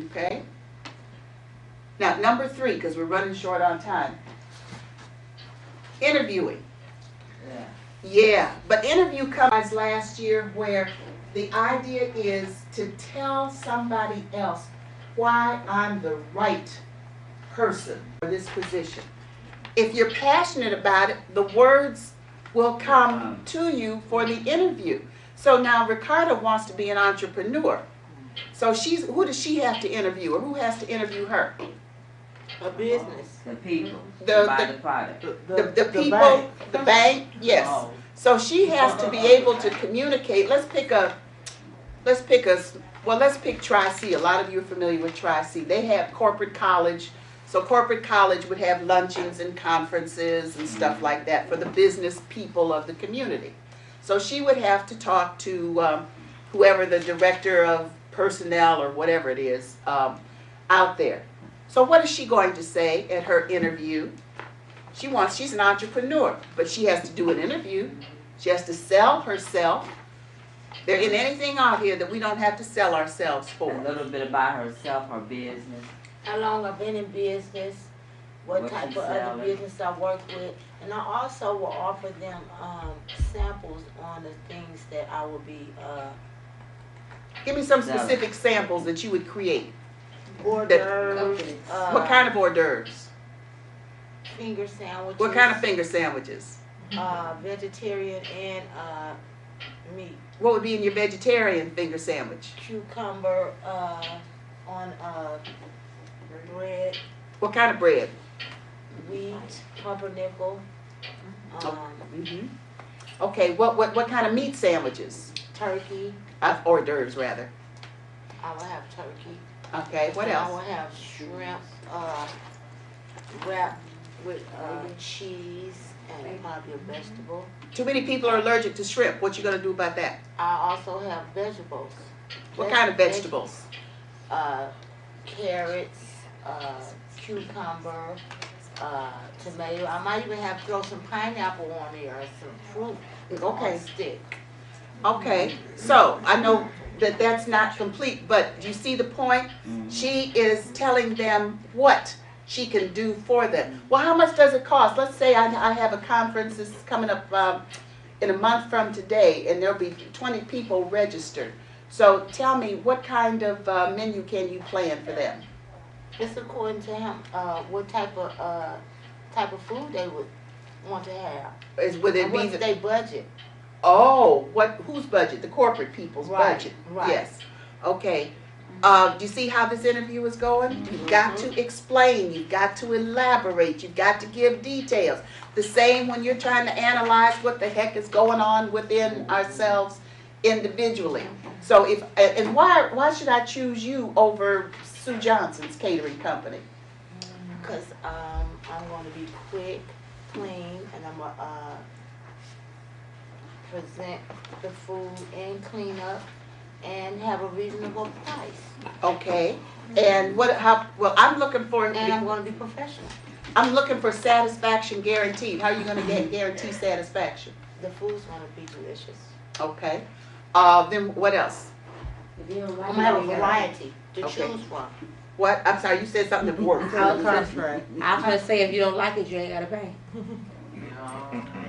Okay. Now, number 3, because we're running short on time. Interviewing. Yeah, but interview comes last year where the idea is to tell somebody else why I'm the right person for this position. If you're passionate about it, the words will come to you for the interview. So now Ricardo wants to be an entrepreneur. So who does she have to interview, or who has to interview her? A business. The people. The- Buy the- the product. The people, the bank, yes. Oh. So she has to be able to communicate. Let's pick Tri-C. A lot of you are familiar with Tri-C. They have corporate college. So corporate college would have luncheons and conferences and stuff like that for the business people of the community. So she would have to talk to whoever the director of personnel or whatever it is out there. So what is she going to say at her interview? She's an entrepreneur, but she has to do an interview. She has to sell herself. There isn't anything out here that we don't have to sell ourselves for. A little bit about herself, her business. How long I've been in business, what What type you of other selling. business I work with, and I also will offer them samples on the things that I will be Give me some specific samples that you would create. hors d'oeuvres, What kind of hors d'oeuvres? finger sandwiches. What kind of finger sandwiches? Vegetarian and meat. What would be in your vegetarian finger sandwich? Cucumber on bread, What kind of bread? wheat, pumpernickel, Mm-hmm. Okay, what kind of meat sandwiches? turkey. Hors d'oeuvres, rather. I will have turkey. Okay, what I will else? have shrimp wrapped with cheese and probably a vegetable. Too many people are allergic to shrimp. What you gonna do about that? I also have vegetables. What kind of vegetables? Carrots, cucumber, tomato. I might even throw some pineapple on there or some fruit Okay. on stick. Okay, so I know that that's not complete, but do you see the point? She is telling them what she can do for them. Well, how much does it cost? Let's say I have a conference that's coming up in a month from today, and there'll be 20 people registered. So tell me, what kind of menu can you plan for them? It's according to him what type of food they would want to have. Would it And be what's their budget? Oh, whose budget? The corporate people's Right, budget. right. Yes. Okay. Do you see how this interview is going? You've got to explain. You've got to elaborate. You've got to give details. The same when you're trying to analyze what the heck is going on within ourselves individually. So why should I choose you over Sue Johnson's catering company? Because I'm going to be quick, clean, and I'm going to present the food and clean up and have a reasonable price. Okay. And I'm looking for. And I'm going to be professional. I'm looking for satisfaction guaranteed. How are you going to guarantee satisfaction? The food's going to be delicious. Okay. Then what else? I'm going to have a variety to Okay. choose from. What? I'm sorry, you said something that worked. I was gonna say, if you don't like it, you ain't gotta pay.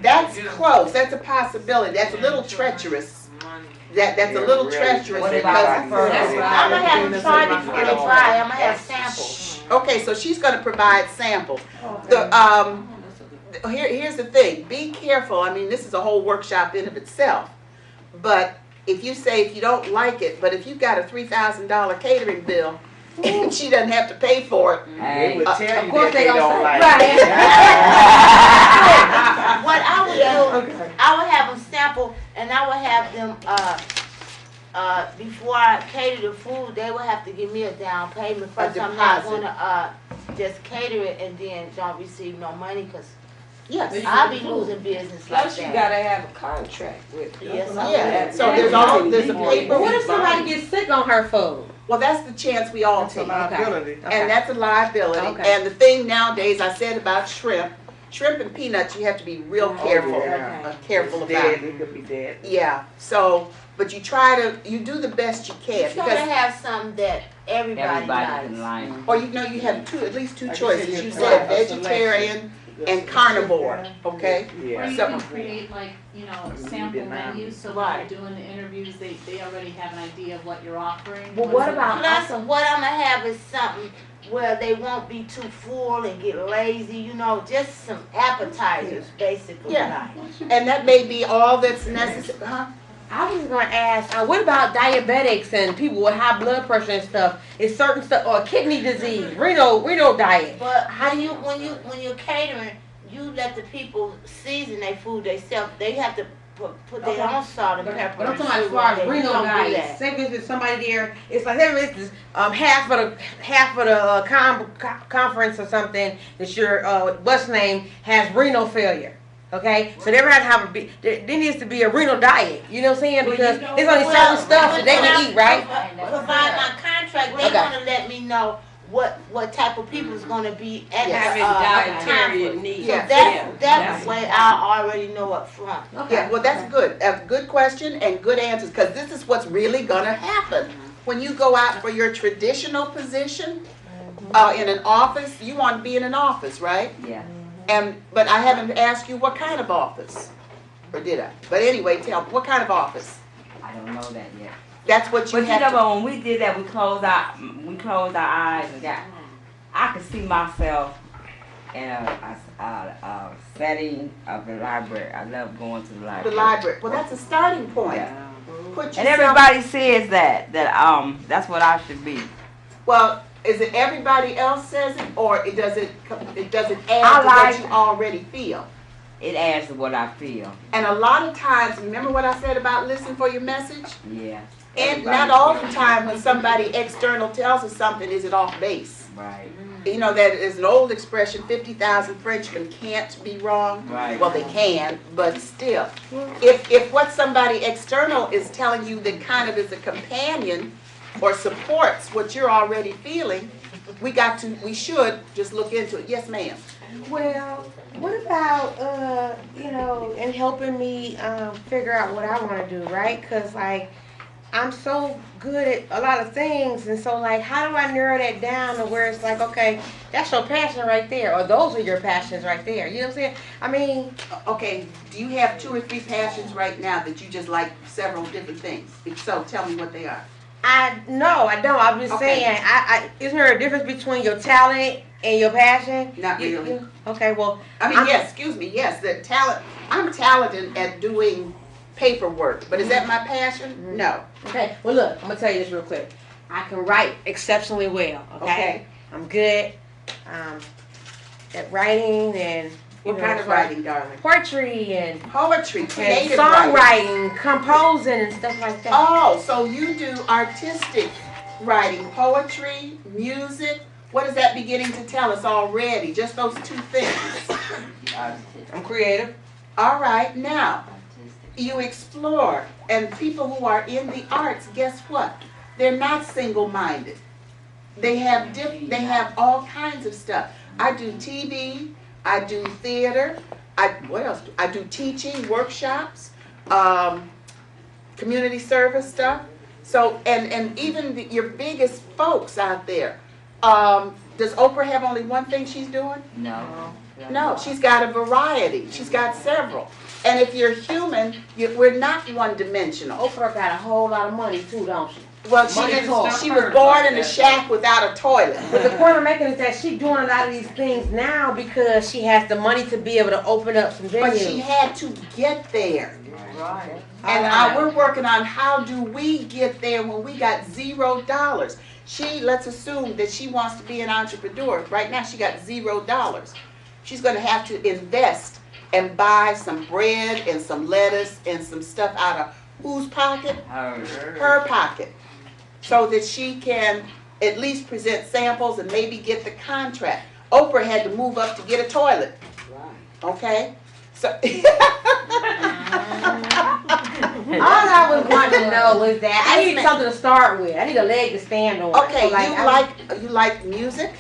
That's close. That's a possibility. That's a little treacherous. That's a little treacherous What because. about I'm going to have them try before they try. I'm going to have samples. Okay, so she's going to provide samples. Here's the thing. Be careful. I mean, this is a whole workshop in of itself. But if you don't like it, but if you've got a $3,000 catering bill, and she doesn't have to pay for it. Hey. Of course they gonna say, Right. What I would do, I would have them sample, and I would have them, before I cater the food, they would have to give me a down payment first. I'm not deposit. gonna, just cater it and then don't receive no money, cause Yes. I'll be losing business like Plus, you that. gotta have a contract with it. Yes, Yeah. So Yeah. there's a paper. But what if somebody gets sick on her food? Well, that's the chance we all take. Okay. And that's a liability. Okay. And the thing nowadays, I said about shrimp shrimp and peanuts, you have to be real careful, careful about. It could be dead. Yeah, so, but you do the best you can. You gotta have something that everybody likes. can like. Or you have at least two Like choices. you said, You you're said right, a vegetarian and carnivore, okay? Or Yeah. you So- can create like, you know, sample menus, so when Right. you're doing the interviews, they already have an idea of what you're offering. Well, what about Plus, also? what I'm gonna have is something where they won't be too full and get lazy, you know, just some appetizers, basically. Yeah. And that may be all that's necessary, huh? I was gonna ask, what about diabetics and people with high blood pressure and stuff? Is certain stuff or kidney disease, renal diet? But when you're catering, you let the people season their food themselves. They have to put their own salt and pepper. But I'm and talking about as sugar far on as it. You renal don't do diet. that. Say for instance somebody there, it's like say for instance, half of the conference or something that your what's name has renal failure. Okay, so they're gonna have there needs to be a renal diet. You know what I'm saying? Because there's only certain stuff that they can eat, right? Provide my contract. They Okay. gonna let me know what type of people is gonna be at Yes. the Dietary conference. needs. So Yes. that way I already know up front. Yeah, well, that's good. That's a good question and good answers, because this is what's really gonna happen. When you go out for your traditional position, in an office, you want to be in an office, right? Yeah. But I haven't asked you what kind of office, or did I? But anyway, tell me, what kind of office? I don't know that yet. That's what you But you have know, to. but when we did that, we closed our eyes and I could see myself in a setting of the library. I love going to the library. The library. Well, that's a starting point. Yeah. Put And yourself- everybody says that that's what I should be. Well, is it everybody else says it, or does it add I to like- what you already feel? It adds to what I feel. And a lot of times, remember what I said about listen for your message? Yeah. And Everybody not all the feels time when somebody external tells us something, is it off base? Right. You know, that is an old expression, 50,000 Frenchmen can't be wrong. Right. Well, they can, but still. If what somebody external is telling you that kind of is a companion or supports what you're already feeling, we should just look into it. Yes, ma'am. Well, what about in helping me figure out what I want to do, right? Because like I'm so good at a lot of things, and so like how do I narrow that down to where it's like, okay, that's your passion right there, or those are your passions right there. You know what I'm saying? I mean, Okay, do you have 2 or 3 passions right now that you just like several different things? If so, tell me what they are. no, I don't. I'm just Okay. saying, isn't there a difference between your talent and your passion? Not really. Okay, well, I mean, yes, excuse me, yes, the talent, I'm talented at doing paperwork, but is that my passion? No. okay. Well, look, I'm gonna tell you this real quick. I can write exceptionally well. Okay. I'm good at writing and What kind of writing, darling? poetry and Poetry, creative writing. songwriting, composing and stuff like that. Oh, so you do artistic writing, poetry, music. What is that beginning to tell us already? Just those 2 things. I'm creative. All right, now, you explore, and people who are in the arts, guess what? They're not single-minded. They have all kinds of stuff. I do TV, I do theater, what else? I do teaching, workshops, community service stuff. So, and even your biggest folks out there. Does Oprah have only one thing she's doing? No. No, she's got a variety. She's got several. And if you're human, we're not one-dimensional. Oprah got a whole lot of money too, don't she? Well, Money talks. she was born in a shack without a toilet. But the point I'm making is that she's doing a lot of these things now because she has the money to be able to open up some But she venues. had to get there. Right. And we're working on how do we get there when we got $0. Let's assume that she wants to be an entrepreneur. Right now she got $0. She's going to have to invest and buy some bread and some lettuce and some stuff out of whose pocket? Her pocket. So that she can at least present samples and maybe get the contract. Oprah had to move up to get a toilet. Okay? So All I was wanting to know was that I need something to start with. I need a leg to stand on. okay, So you like music?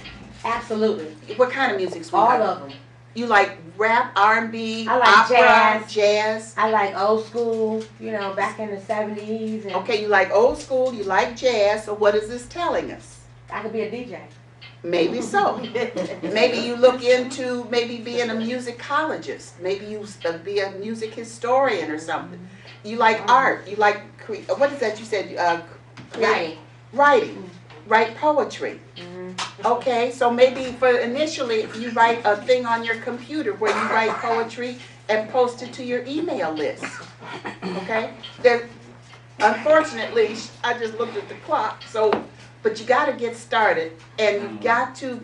absolutely What kind of music, all sweetheart? of them. You like rap, R&B, I like opera, jazz. I like old school, you know, back in the 70s. And Okay, you like old school, you like jazz, so what is this telling us? I could be a DJ. Maybe so. Maybe you look into maybe being a musicologist. Maybe you be a music historian or something. You like art. You like, what is that you said? Writing. Write poetry. Okay, so maybe for initially you write a thing on your computer where you write poetry and post it to your email list. Okay? There, unfortunately, I just looked at the clock, but you got to get started, and you got to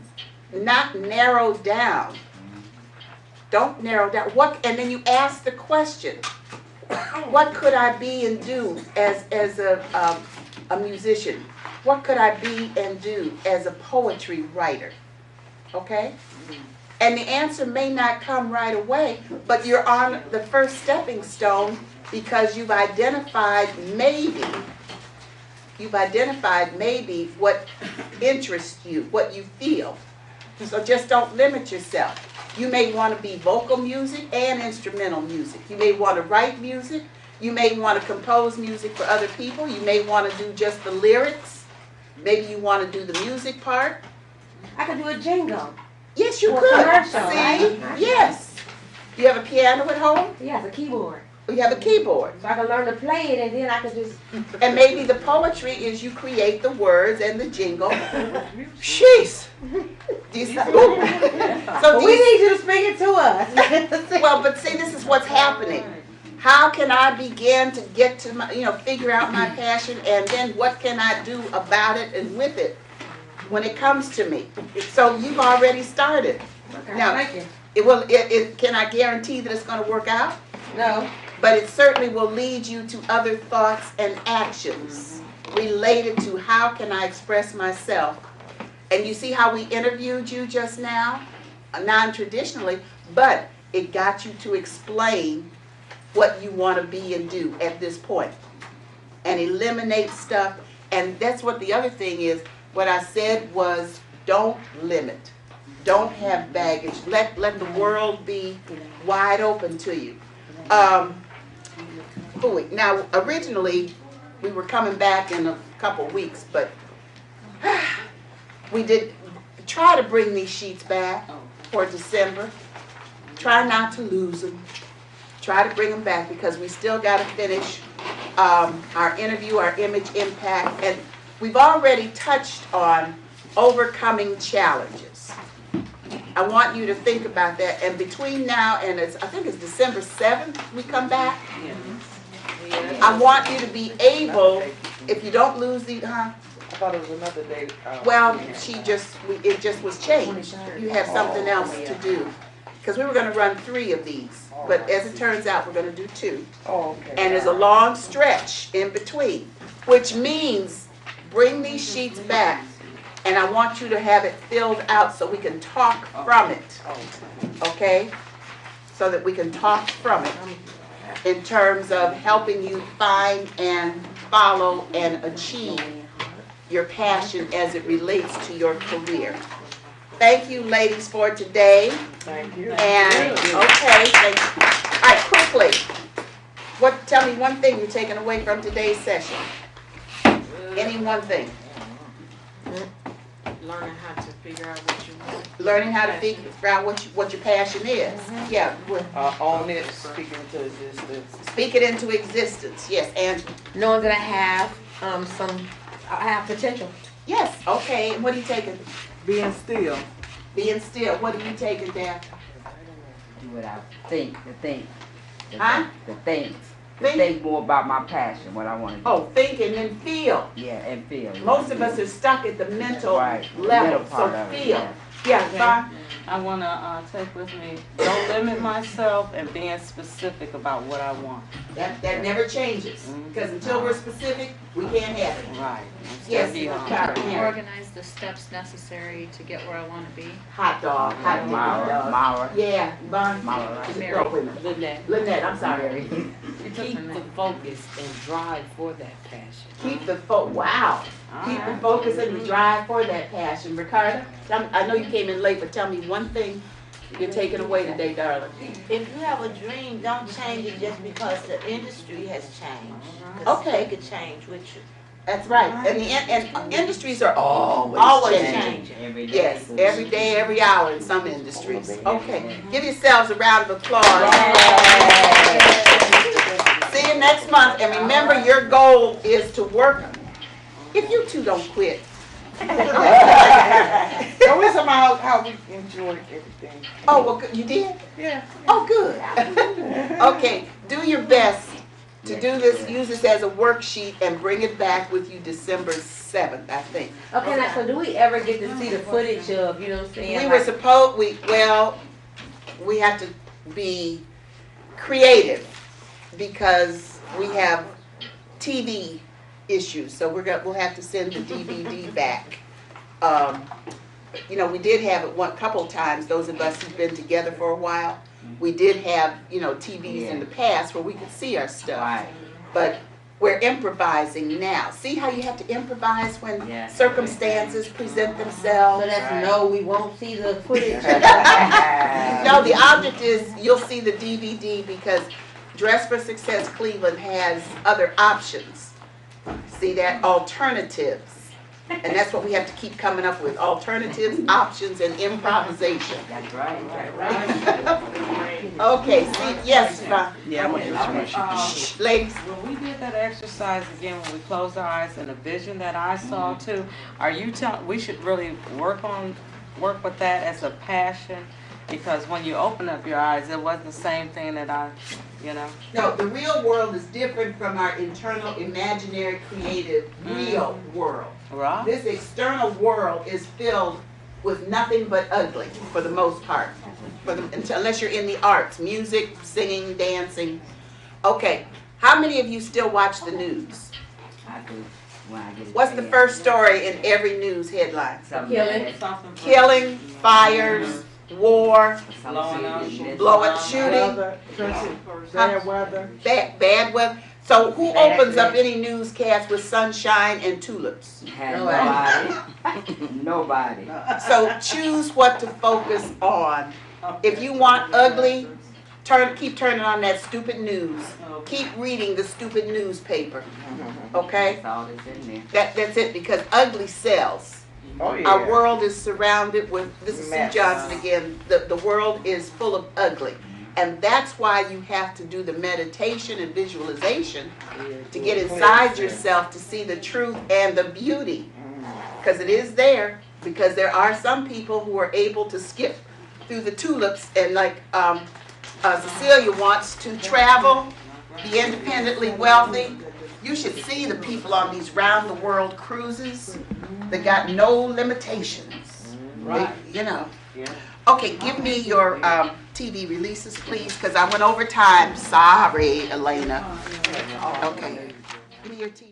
not narrow down. Don't narrow down. And then you ask the question, what could I be and do as a musician? What could I be and do as a poetry writer? Okay? And the answer may not come right away, but you're on the first stepping stone because you've identified maybe what interests you, what you feel. So just don't limit yourself. You may want to be vocal music and instrumental music. You may want to write music. You may want to compose music for other people. You may want to do just the lyrics. Maybe you want to do the music part. I could do a jingle. Yes, you Or could. commercial, See? right? Yes. You have a piano at home? Yeah, it's a keyboard. You have a keyboard. So I can learn to play it, and then I could just. And maybe the poetry is you create the words and the jingle. Sheesh. Do you see? So But do we you, need you to speak it to us. well, but see, this is what's happening. How can I begin to get to my, figure out my passion, and then what can I do about it and with it when it comes to me? So you've already started. Okay, Now, thank you. Can I guarantee that it's going to work out? No. But it certainly will lead you to other thoughts and actions related to how can I express myself. And you see how we interviewed you just now? Non-traditionally, but it got you to explain what you want to be and do at this point. And eliminate stuff. And that's what the other thing is. What I said was don't limit. Don't have baggage. Let the world be wide open to you. Now, originally, we were coming back in a couple weeks, but we did try to bring these sheets back for December. Try not to lose them. Try to bring them back because we still got to finish our interview, our image impact, and we've already touched on overcoming challenges. I want you to think about that, and between now and I think it's December 7th we come back. I want you to be able, if you don't lose the, I thought it was another day. well, it just was changed. You have something else to do. Because we were going to run 3 of these, but as it turns out, we're going to do 2. Oh, okay. And there's a long stretch in between, which means bring these sheets back, and I want you to have it filled out so we can talk from it, okay? So that we can talk from it in terms of helping you find and follow and achieve your passion as it relates to your career. Thank you, ladies, for today. Thank you. And, okay, thank you. All right, quickly, tell me one thing you're taking away from today's session. Any one thing. Learning how to figure out what you want. Learning how to figure out what your passion is. Yeah, On it, speaking to existence. speak it into existence. Yes, and Knowing that I have I have potential. yes, okay. And what are you taking? Being still. Being still. What are you taking, Dan? Do what I think, Huh? the things. Think? Think more about my passion, what I want to do. Oh, think and then feel. Yeah, and feel. Most of us are stuck at the mental Right, the level, middle part so of it, feel. yeah. Yeah, fine. I want to take with me, don't limit myself and being specific about what I want. That never changes, because until we're specific, we can't have it. Right. Yes, Karen. Organize the steps necessary to get where I want to be. Hot dog, hot dog. Mara. Yeah, Bon. Mara, right? Mary. Oh, wait a minute. Lynette, Lynette, I'm sorry. keep the focus and drive for that passion. Keep the wow. Keep the focus and the drive for that passion. Ricardo, I know you came in late, but tell me one thing You're taken away today, darling. If you have a dream, don't change it just because the industry has changed. 'Cause Okay. they could change with you. That's right. And industries are always Always changing. changing. Every day. Yes, every day, every hour in some industries. Okay, give yourselves a round of applause. See you next month, and remember your goal is to work, if you two don't quit. So we somehow how we enjoyed everything. Oh, well, good. You did? Yeah. Oh, good. Okay, do your best to do this, use this as a worksheet and bring it back with you December 7th, I think. Okay, now, so do we ever get to see the footage of, you know what I'm saying? We were supposed, we have to be creative because we have TV issues, so we'll have to send the DVD back. You know, we did have it one couple times, those of us who've been together for a while. We did have, you know, TVs in the past where we could see our stuff. Right. But we're improvising now. See how you have to improvise when Yeah. circumstances present So themselves? that's no, we won't see the footage. No, the object is you'll see the DVD because Dress for Success Cleveland has other options. See that? Alternatives. And that's what we have to keep coming up with. Alternatives, options, and improvisation. That's right. Okay, see, yes, Yeah, I'm gonna shh, ladies. When we did that exercise again, when we closed our eyes and the vision that I saw too, are you telling, we should really work with that as a passion? Because when you open up your eyes, it wasn't the same thing that you know? No, the real world is different from our internal, imaginary, creative, real world. Right? This external world is filled with nothing but ugly for the most part. Unless you're in the arts, music, singing, dancing. Okay, how many of you still watch the news? I do. When I get a What's the chance. first story in every news headline? Something Killing. bad. Killing, fires, war, Something blow-up shooting, Bad weather. bad weather. So who opens up any newscast with sunshine and tulips? Nobody. Nobody. So choose what to focus on. If you want ugly, keep turning on that stupid news. Keep reading the stupid newspaper. Okay? That's all that's in there. That's it, because ugly sells. Oh yeah. Our world is surrounded with, this is Sue Mess. Johnson again, the world is full of ugly. And that's why you have to do the meditation and visualization to get inside yourself to see the truth and the beauty. Because it is there, because there are some people who are able to skip through the tulips, and like Cecilia wants to travel, be independently wealthy. You should see the people on these round the world cruises. They got no limitations. Right. You know. Okay, give me your TV releases, please, because I went over time. Sorry, Elena. Okay. Give me your TV.